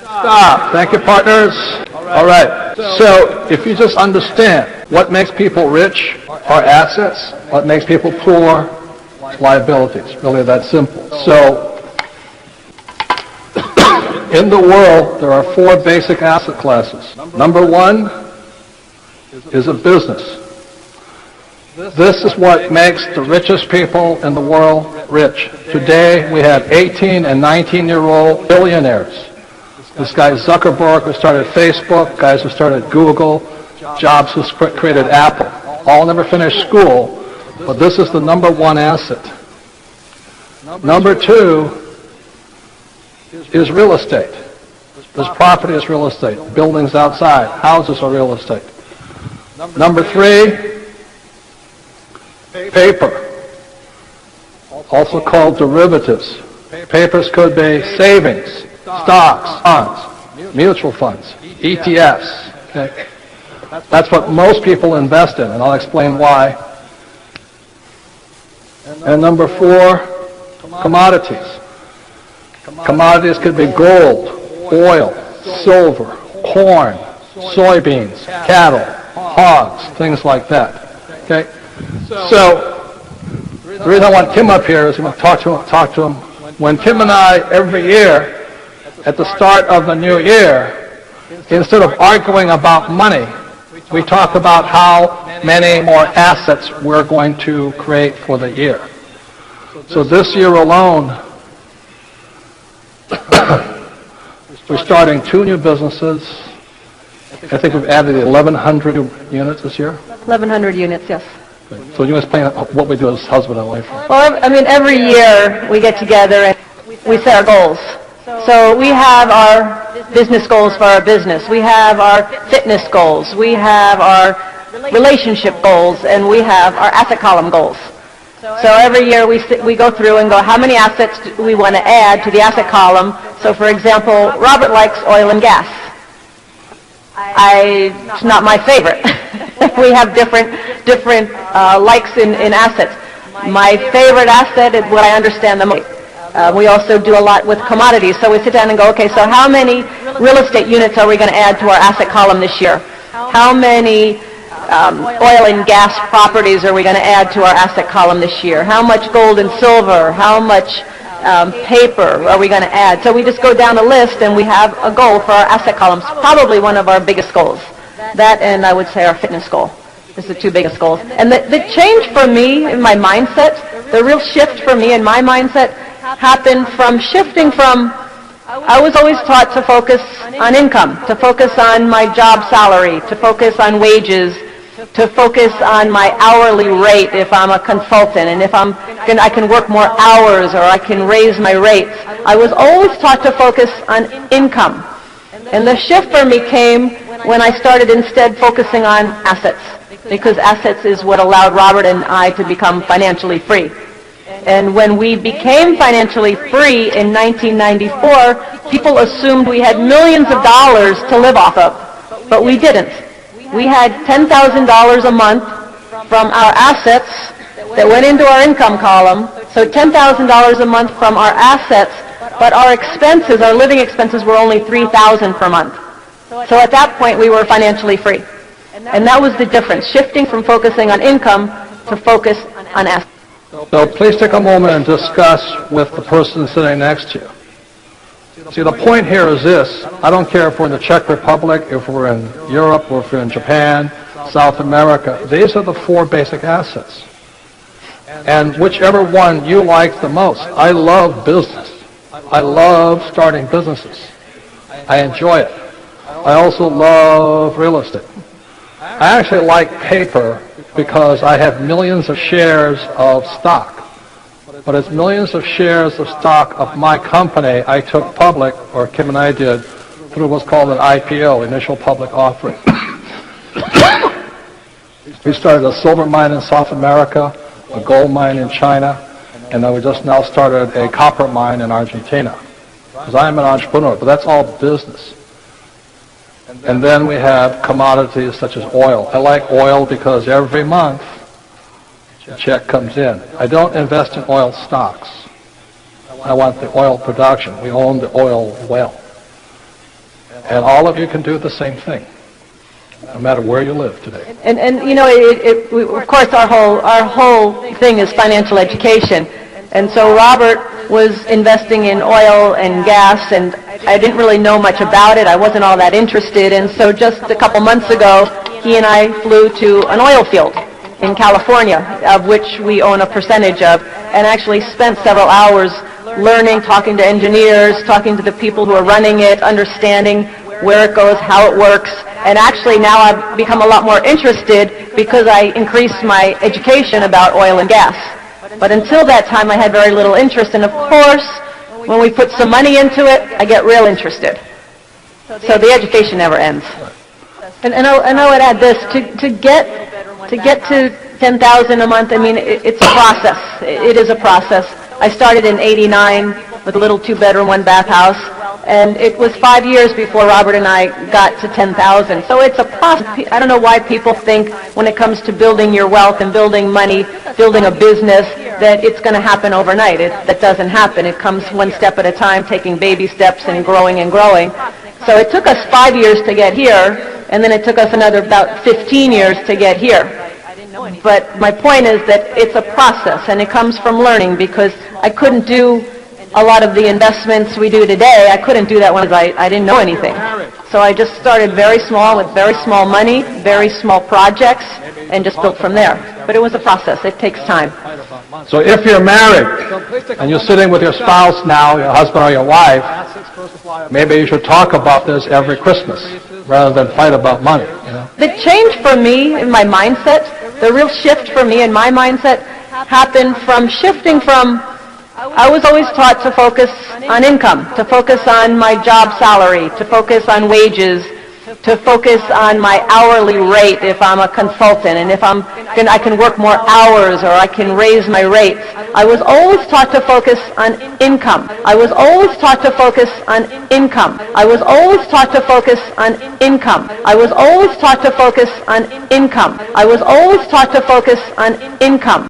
Stop. Thank you, partners. All right. So if you just understand what makes people rich are assets, what makes people poor, liabilities. Really that simple. So in the world, there are four basic asset classes. Number one is a business. This is what makes the richest people in the world rich. Today, we have 18 and 19-year-old billionaires. This guy Zuckerberg, who started Facebook, guys who started Google, Jobs, who created Apple. All never finished school, but this is the number one asset. Number two is real estate. This property is real estate. Buildings outside, houses are real estate. Number three, paper, also called derivatives. Papers could be savings, stocks, bonds, mutual funds, ETFs. Okay? That's what most people invest in, and I'll explain why. And number four, commodities. Commodities could be gold, oil, silver, corn, soybeans, cattle, hogs, things like that. Okay? So the reason I want Tim up here is I'm going to talk to him. When Tim and I, every year, at the start of the new year, instead of arguing about money, we talk about how many more assets we're going to create for the year. So this year alone, we're starting 2 new businesses. I think we've added 1,100 units this year. 1,100 units, yes. So you explain what we do as husband and wife. Well, I mean, every year we get together and we set our goals. So we have our business goals for our business. We have our fitness goals. We have our relationship goals, and we have our asset column goals. So every year we go through and go, how many assets do we want to add to the asset column? So, for example, Robert likes oil and gas. It's not my favorite. We have different likes in assets. My favorite asset is what I understand the most. We also do a lot with commodities. So we sit down and go, okay, so how many real estate units are we going to add to our asset column this year? How many oil and gas properties are we going to add to our asset column this year? How much gold and silver? How much paper are we going to add? So we just go down a list and we have a goal for our asset columns, probably one of our biggest goals. That and I would say our fitness goal is the 2 biggest goals. And the change for me in my mindset, the real shift for me in my mindset happened from shifting from, I was always taught to focus on income, to focus on my job salary, to focus on wages, to focus on my hourly rate if I'm a consultant, and if I can work more hours or I can raise my rates. I was always taught to focus on income. And the shift for me came when I started instead focusing on assets, because assets is what allowed Robert and I to become financially free. And when we became financially free in 1994, people assumed we had millions of dollars to live off of, but we didn't. We had $10,000 a month from our assets that went into our income column, so $10,000 a month from our assets, but our expenses, our living expenses, were only $3,000 per month. So at that point, we were financially free. And that was the difference, shifting from focusing on income to focus on assets. So please take a moment and discuss with the person sitting next to you. See, the point here is this. I don't care if we're in the Czech Republic, if we're in Europe, or if we're in Japan, South America. These are the 4 basic assets. And whichever one you like the most. I love business. I love starting businesses. I enjoy it. I also love real estate. I actually like paper because I have millions of shares of stock. But it's millions of shares of stock of my company I took public, or Kim and I did, through what's called an IPO, initial public offering. We started a silver mine in South America, a gold mine in China, and then we just now started a copper mine in Argentina. Because I am an entrepreneur, but that's all business. And then we have commodities such as oil. I like oil because every month a check comes in. I don't invest in oil stocks. I want the oil production. We own the oil well. And all of you can do the same thing, no matter where you live today. And you know, of course, our whole thing is financial education. And so Robert was investing in oil and gas, and I didn't really know much about it. I wasn't all that interested. And so just a couple months ago, he and I flew to an oil field in California, of which we own a percentage of, and actually spent several hours learning, talking to engineers, talking to the people who are running it, understanding where it goes, how it works. And actually now I've become a lot more interested because I increased my education about oil and gas. But until that time, I had very little interest. And of course, when we put some money into it, I get real interested. So the education never ends. And I would add this, to get to 10,000 a month, I mean, it's a process. It is a process. I started in '89 with a little 2-bedroom, 1-bath house, and it was 5 years before Robert and I got to 10,000. So it's a process. I don't know why people think when it comes to building your wealth and building money, building a business, that it's going to happen overnight. That doesn't happen. It comes one step at a time, taking baby steps and growing and growing. So it took us 5 years to get here, and then it took us another about 15 years to get here. But my point is that it's a process, and it comes from learning, because I couldn't do a lot of the investments we do today. I couldn't do that when I didn't know anything. So I just started very small with very small money, very small projects, and just built from there. But it was a process. It takes time. So if you're married and you're sitting with your spouse now, your husband or your wife, maybe you should talk about this every Christmas rather than fight about money. You know? The change for me in my mindset, the real shift for me in my mindset happened from shifting from, I was always taught to focus on income, to focus on my job salary, to focus on wages, to focus on my hourly rate if I'm a consultant, and if I can work more hours or I can raise my rates. I was always taught to focus on income. I was always taught to focus on income. I was always taught to focus on income. I was always taught to focus on income. I was always taught to focus on income.